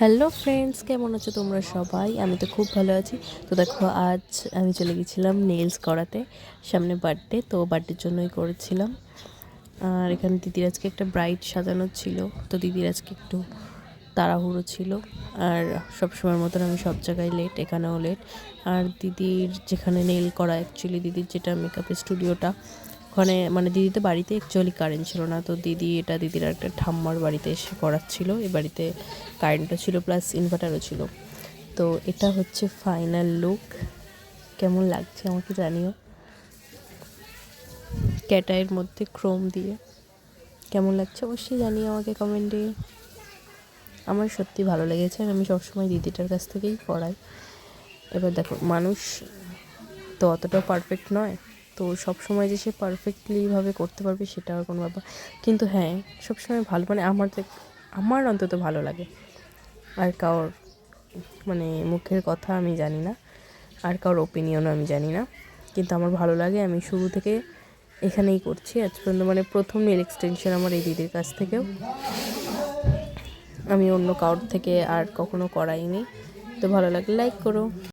Hello friends, কেমন আছো তোমরা সবাই? আমি তো খুব ভালো আছি। তো দেখো, আজ আমি চলে গেছিলাম নেলস করাতে। সামনে বার্থডে, তো বার্থডের জন্যই করেছিলাম। আর এখানে দিদির আজকে একটা ব্রাইড সাজানো ছিল, তো দিদির আজকে একটু তাড়াহুড়ো ছিল। আর সবসময়ের মতন আমি সব জায়গায় লেট, এখানেও লেট। আর দিদির যেখানে নেল করা, অ্যাকচুয়ালি দিদির যেটা মেকআপের স্টুডিওটা, ওখানে মানে দিদিতে বাড়িতে অ্যাকচুয়ালি কারেন্ট ছিল না, তো দিদির একটা ঠাম্মার বাড়িতে এসে করাচ্ছিল। এ বাড়িতে কারেন্টও ছিল প্লাস ইনভার্টারও ছিল। তো এটা হচ্ছে ফাইনাল লুক। কেমন লাগছে আমাকে জানিও। ক্যাটাইয়ের মধ্যে ক্রোম দিয়ে কেমন লাগছে অবশ্যই জানিও আমাকে কমেন্টে। আমার সত্যি ভালো লেগেছে, আর আমি সবসময় দিদিটার কাছ থেকেই করাই। এবার দেখো, মানুষ তো অতটাও পারফেক্ট নয়, তো সব সময় যে সে পারফেক্টলিভাবে করতে পারবে সেটা আর কোনো ব্যাপার। কিন্তু হ্যাঁ, সবসময় ভালো, মানে আমার অন্তত ভালো লাগে। আর কারোর মানে মুখের কথা আমি জানি না, আর কারোর ওপিনিয়নও আমি জানি না, কিন্তু আমার ভালো লাগে। আমি শুরু থেকে এখানেই করছি আজ পর্যন্ত, মানে প্রথম নেল এক্সটেনশন আমার এই দিদির কাছ থেকেও, আমি অন্য কারোর থেকে আর কখনো করাইনি। তো ভালো লাগলে লাইক করো।